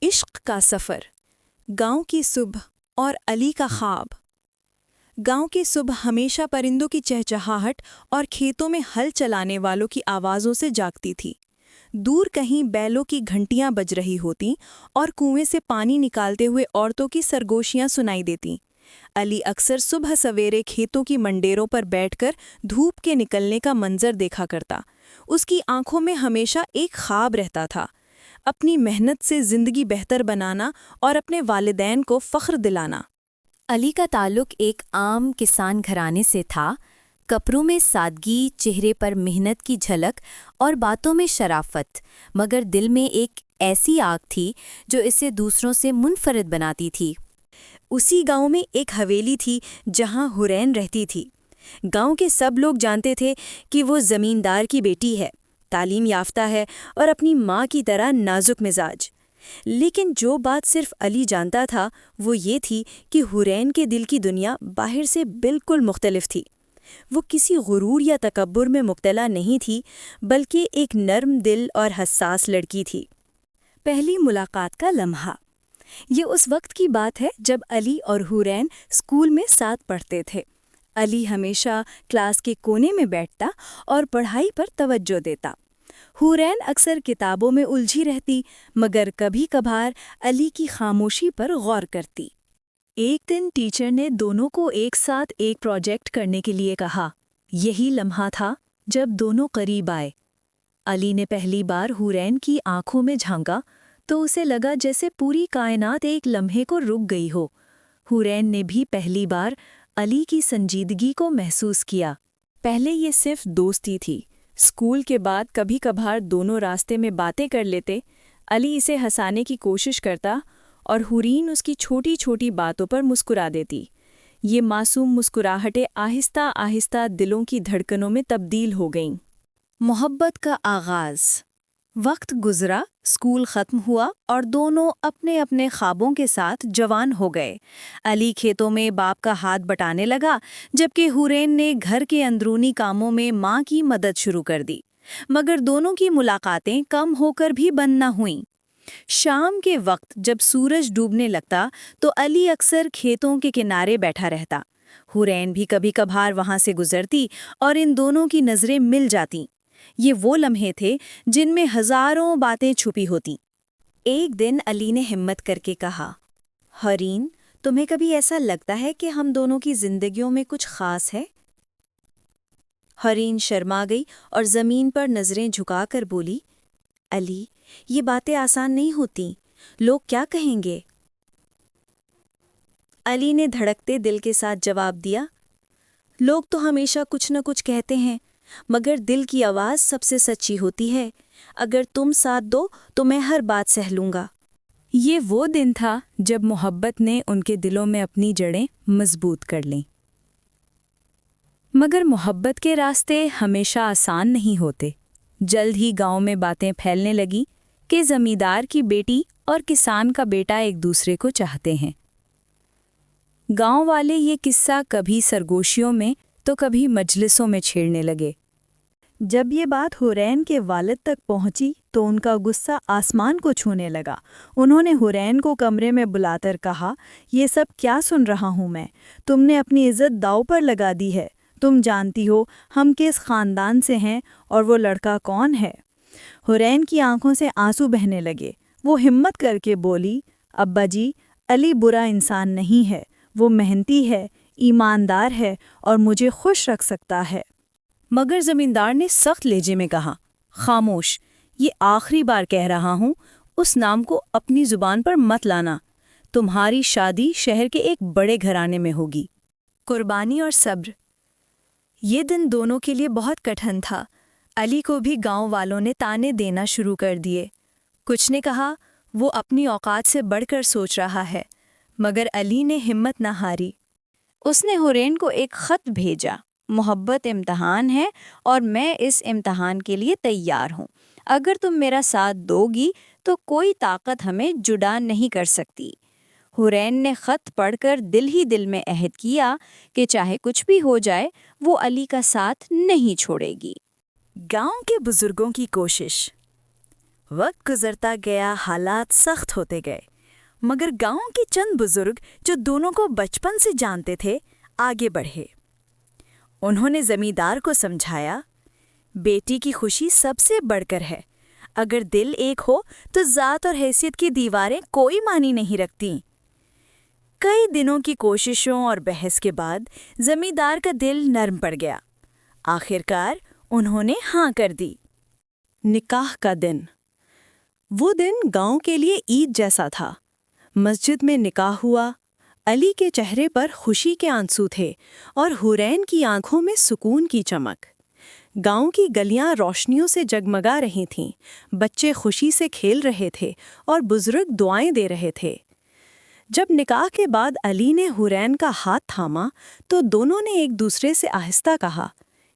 عشق کا سفر، گاؤں کی صبح اور علی کا خواب۔ گاؤں کی صبح ہمیشہ پرندوں کی چہچہاہٹ اور کھیتوں میں ہل چلانے والوں کی آوازوں سے جاگتی تھی۔ دور کہیں بیلوں کی گھنٹیاں بج رہی ہوتیں اور کنویں سے پانی نکالتے ہوئے عورتوں کی سرگوشیاں سنائی دیتیں۔ علی اکثر صبح سویرے کھیتوں کی منڈیروں پر بیٹھ کر دھوپ کے نکلنے کا منظر دیکھا کرتا۔ اس کی آنکھوں میں ہمیشہ ایک خواب رہتا تھا، اپنی محنت سے زندگی بہتر بنانا اور اپنے والدین کو فخر دلانا۔ علی کا تعلق ایک عام کسان گھرانے سے تھا۔ کپڑوں میں سادگی، چہرے پر محنت کی جھلک اور باتوں میں شرافت، مگر دل میں ایک ایسی آگ تھی جو اسے دوسروں سے منفرد بناتی تھی۔ اسی گاؤں میں ایک حویلی تھی جہاں حورین رہتی تھی۔ گاؤں کے سب لوگ جانتے تھے کہ وہ زمیندار کی بیٹی ہے، تعلیم یافتہ ہے اور اپنی ماں کی طرح نازک مزاج۔ لیکن جو بات صرف علی جانتا تھا وہ یہ تھی کہ حورین کے دل کی دنیا باہر سے بالکل مختلف تھی۔ وہ کسی غرور یا تکبر میں مبتلا نہیں تھی، بلکہ ایک نرم دل اور حساس لڑکی تھی۔ پہلی ملاقات کا لمحہ، یہ اس وقت کی بات ہے جب علی اور حورین اسکول میں ساتھ پڑھتے تھے۔ علی ہمیشہ کلاس کے کونے میں بیٹھتا اور پڑھائی پر توجہ دیتا۔ حورین اکثر کتابوں میں الجھی رہتی، مگر کبھی کبھار علی کی خاموشی پر غور کرتی۔ ایک دن ٹیچر نے دونوں کو ایک ساتھ ایک پروجیکٹ کرنے کے لیے کہا۔ یہی لمحہ تھا جب دونوں قریب آئے۔ علی نے پہلی بار حورین کی آنکھوں میں جھانکا تو اسے لگا جیسے پوری کائنات ایک لمحے کو رک گئی ہو۔ حورین نے بھی پہلی بار علی کی سنجیدگی کو محسوس کیا۔ پہلے یہ صرف دوستی تھی۔ اسکول کے بعد کبھی کبھار دونوں راستے میں باتیں کر لیتے۔ علی اسے ہنسانے کی کوشش کرتا اور حورین اس کی چھوٹی چھوٹی باتوں پر مسکرا دیتی۔ یہ معصوم مسکراہٹیں آہستہ آہستہ دلوں کی دھڑکنوں میں تبدیل ہو گئیں۔ محبت کا آغاز۔ وقت گزرا، اسکول ختم ہوا اور دونوں اپنے اپنے خوابوں کے ساتھ جوان ہو گئے۔ علی کھیتوں میں باپ کا ہاتھ بٹانے لگا، جبکہ حورین نے گھر کے اندرونی کاموں میں ماں کی مدد شروع کر دی۔ مگر دونوں کی ملاقاتیں کم ہو کر بھی بند نہ ہوئیں۔ شام کے وقت جب سورج ڈوبنے لگتا تو علی اکثر کھیتوں کے کنارے بیٹھا رہتا۔ حورین بھی کبھی کبھار وہاں سے گزرتی اور ان دونوں کی نظریں مل جاتیں۔ یہ وہ لمحے تھے جن میں ہزاروں باتیں چھپی ہوتیں۔ ایک دن علی نے ہمت کر کے کہا، حورین، تمہیں کبھی ایسا لگتا ہے کہ ہم دونوں کی زندگیوں میں کچھ خاص ہے؟ حورین شرما گئی اور زمین پر نظریں جھکا کر بولی، علی، یہ باتیں آسان نہیں ہوتیں، لوگ کیا کہیں گے؟ علی نے دھڑکتے دل کے ساتھ جواب دیا، لوگ تو ہمیشہ کچھ نہ کچھ کہتے ہیں، مگر دل کی آواز سب سے سچی ہوتی ہے۔ اگر تم ساتھ دو تو میں ہر بات سہ لوں گا۔ یہ وہ دن تھا جب محبت نے ان کے دلوں میں اپنی جڑیں مضبوط کر لیں۔ مگر محبت کے راستے ہمیشہ آسان نہیں ہوتے۔ جلد ہی گاؤں میں باتیں پھیلنے لگیں کہ زمیندار کی بیٹی اور کسان کا بیٹا ایک دوسرے کو چاہتے ہیں۔ گاؤں والے یہ قصہ کبھی سرگوشیوں میں تو کبھی مجلسوں میں چھیڑنے لگے۔ جب یہ بات حورین کے والد تک پہنچی تو ان کا غصہ آسمان کو چھونے لگا۔ انہوں نے حورین کو کمرے میں بلا کر کہا، یہ سب کیا سن رہا ہوں میں؟ تم نے اپنی عزت داؤ پر لگا دی ہے۔ تم جانتی ہو ہم کس خاندان سے ہیں اور وہ لڑکا کون ہے؟ حورین کی آنکھوں سے آنسو بہنے لگے۔ وہ ہمت کر کے بولی، ابا جی، علی برا انسان نہیں ہے، وہ محنتی ہے، ایماندار ہے اور مجھے خوش رکھ سکتا ہے۔ مگر زمیندار نے سخت لہجے میں کہا، خاموش، یہ آخری بار کہہ رہا ہوں، اس نام کو اپنی زبان پر مت لانا۔ تمہاری شادی شہر کے ایک بڑے گھرانے میں ہوگی۔ قربانی اور صبر۔ یہ دن دونوں کے لیے بہت کٹھن تھا۔ علی کو بھی گاؤں والوں نے تانے دینا شروع کر دیے۔ کچھ نے کہا وہ اپنی اوقات سے بڑھ کر سوچ رہا ہے، مگر علی نے ہمت نہ ہاری۔ اس نے حورین کو ایک خط بھیجا، محبت امتحان ہے اور میں اس امتحان کے لیے تیار ہوں۔ اگر تم میرا ساتھ دو گی تو کوئی طاقت ہمیں جدا نہیں کر سکتی۔ حورین نے خط پڑھ کر دل ہی دل میں عہد کیا کہ چاہے کچھ بھی ہو جائے وہ علی کا ساتھ نہیں چھوڑے گی۔ گاؤں کے بزرگوں کی کوشش۔ وقت گزرتا گیا، حالات سخت ہوتے گئے، مگر گاؤں کے چند بزرگ جو دونوں کو بچپن سے جانتے تھے آگے بڑھے۔ انہوں نے زمیندار کو سمجھایا، بیٹی کی خوشی سب سے بڑھ کر ہے، اگر دل ایک ہو تو ذات اور حیثیت کی دیواریں کوئی معنی نہیں رکھتیں۔ کئی دنوں کی کوششوں اور بحث کے بعد زمیندار کا دل نرم پڑ گیا۔ آخرکار انہوں نے ہاں کر دی۔ نکاح کا دن۔ وہ دن گاؤں کے لیے عید جیسا تھا۔ مسجد میں نکاح ہوا۔ علی کے چہرے پر خوشی کے آنسو تھے اور حورین کی آنکھوں میں سکون کی چمک۔ گاؤں کی گلیاں روشنیوں سے جگمگا رہی تھیں، بچے خوشی سے کھیل رہے تھے اور بزرگ دعائیں دے رہے تھے۔ جب نکاح کے بعد علی نے حورین کا ہاتھ تھاما تو دونوں نے ایک دوسرے سے آہستہ کہا،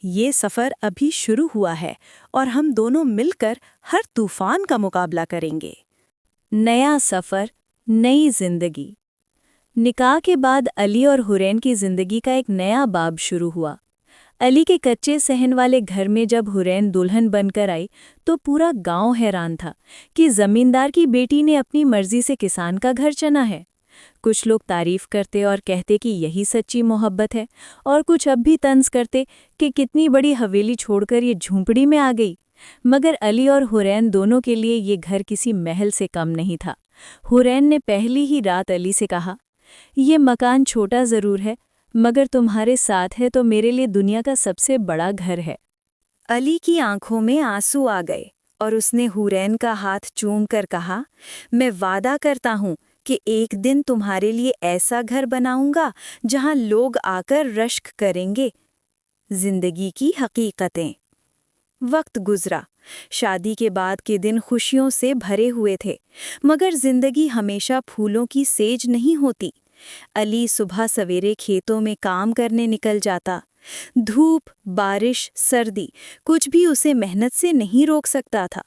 یہ سفر ابھی شروع ہوا ہے اور ہم دونوں مل کر ہر طوفان کا مقابلہ کریں گے۔ نیا سفر، نئی زندگی۔ نکاح کے بعد علی اور حورین کی زندگی کا ایک نیا باب شروع ہوا۔ علی کے کچے صحن والے گھر میں جب حورین دلہن بن کر آئی تو پورا گاؤں حیران تھا کہ زمیندار کی بیٹی نے اپنی مرضی سے کسان کا گھر چنا ہے۔ کچھ لوگ تعریف کرتے اور کہتے کہ یہی سچی محبت ہے، اور کچھ اب بھی طنز کرتے کہ کتنی بڑی حویلی چھوڑ کر یہ جھونپڑی میں آ گئی۔ مگر علی اور حورین دونوں کے لیے یہ گھر کسی محل سے کم نہیں تھا۔ حورین نے پہلی ہی رات علی سے کہا، یہ مکان چھوٹا ضرور ہے، مگر تمہارے ساتھ ہے تو میرے لیے دنیا کا سب سے بڑا گھر ہے۔ علی کی آنکھوں میں آنسو آ گئے اور اس نے حورین کا ہاتھ چوم کر کہا، میں وعدہ کرتا ہوں کہ ایک دن تمہارے لیے ایسا گھر بناؤں گا جہاں لوگ آ کر رشک کریں گے۔ زندگی کی حقیقتیں۔ وقت گزرا، شادی کے بعد کے دن خوشیوں سے بھرے ہوئے تھے، مگر زندگی ہمیشہ پھولوں کی سیج نہیں ہوتی۔ علی صبح سویرے کھیتوں میں کام کرنے نکل جاتا۔ دھوپ، بارش، سردی، کچھ بھی اسے محنت سے نہیں روک سکتا تھا۔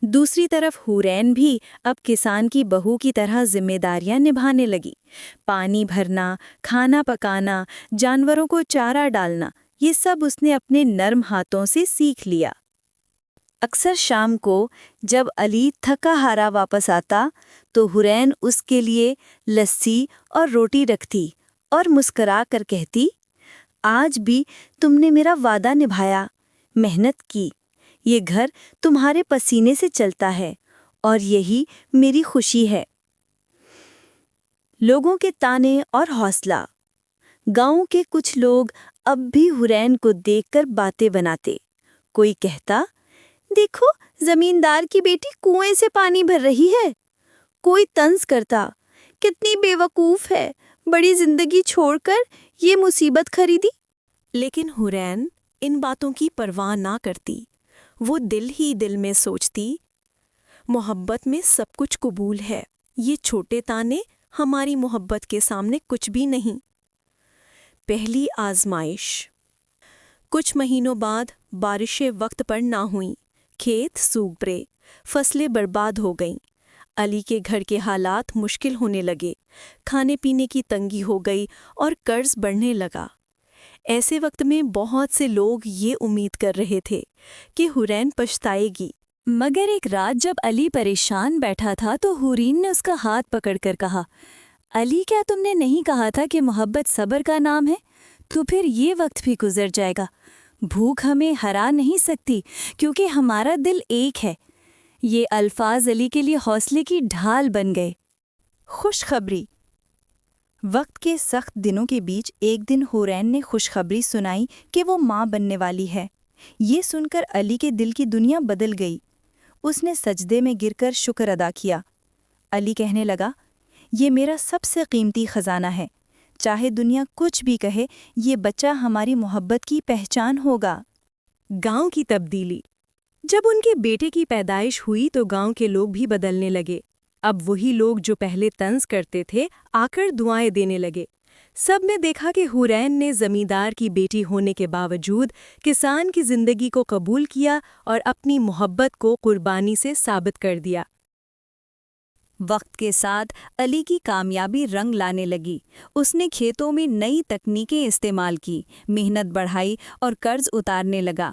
دوسری طرف حورین بھی اب کسان کی بہو کی طرح ذمہ داریاں نبھانے لگی۔ پانی بھرنا، کھانا پکانا، جانوروں کو چارہ ڈالنا، یہ سب اس نے اپنے نرم ہاتھوں سے سیکھ لیا۔ اکثر شام کو جب علی تھکا ہارا واپس آتا تو حورین اس کے لیے لسی اور روٹی رکھتی اور مسکرا کر کہتی، آج بھی تم نے میرا وعدہ نبھایا، محنت کی، یہ گھر تمہارے پسینے سے چلتا ہے اور یہی میری خوشی ہے۔ لوگوں کے تانے اور حوصلہ۔ گاؤں کے کچھ لوگ اب بھی حورین کو دیکھ کر باتیں بناتے۔ کوئی کہتا، دیکھو زمیندار کی بیٹی کنویں سے پانی بھر رہی ہے۔ کوئی طنز کرتا، کتنی بے وقوف ہے، بڑی زندگی چھوڑ کر یہ مصیبت خریدی۔ لیکن حورین ان باتوں کی پرواہ نہ کرتی۔ وہ دل ہی دل میں سوچتی، محبت میں سب کچھ قبول ہے، یہ چھوٹے تانے ہماری محبت کے سامنے کچھ بھی نہیں۔ پہلی آزمائش۔ کچھ مہینوں بعد بارشیں وقت پر نہ ہوئیں، کھیت سوکھ پڑے، فصلیں برباد ہو گئیں۔ علی کے گھر کے حالات مشکل ہونے لگے، کھانے پینے کی تنگی ہو گئی اور قرض بڑھنے لگا۔ ایسے وقت میں بہت سے لوگ یہ امید کر رہے تھے کہ حورین پچھتائے گی۔ مگر ایک رات جب علی پریشان بیٹھا تھا تو حورین نے اس کا ہاتھ پکڑ کر کہا، علی کیا تم نے نہیں کہا تھا کہ محبت صبر کا نام ہے؟ تو پھر یہ وقت بھی گزر جائے گا۔ بھوک ہمیں ہرا نہیں سکتی کیونکہ ہمارا دل ایک ہے۔ یہ الفاظ علی کے لیے حوصلے کی ڈھال بن گئے۔ خوشخبری۔ وقت کے سخت دنوں کے بیچ ایک دن حورین نے خوشخبری سنائی کہ وہ ماں بننے والی ہے۔ یہ سن کر علی کے دل کی دنیا بدل گئی۔ اس نے سجدے میں گر کر شکر ادا کیا۔ علی کہنے لگا، یہ میرا سب سے قیمتی خزانہ ہے، چاہے دنیا کچھ بھی کہے، یہ بچہ ہماری محبت کی پہچان ہوگا۔ گاؤں کی تبدیلی۔ جب ان کے بیٹے کی پیدائش ہوئی تو گاؤں کے لوگ بھی بدلنے لگے۔ اب وہی لوگ جو پہلے طنز کرتے تھے آ کر دعائیں دینے لگے۔ سب نے دیکھا کہ حورین نے زمیندار کی بیٹی ہونے کے باوجود کسان کی زندگی کو قبول کیا اور اپنی محبت کو قربانی سے ثابت کر دیا۔ وقت کے ساتھ علی کی کامیابی رنگ لانے لگی۔ اس نے کھیتوں میں نئی تکنیکیں استعمال کی، محنت بڑھائی اور قرض اتارنے لگا۔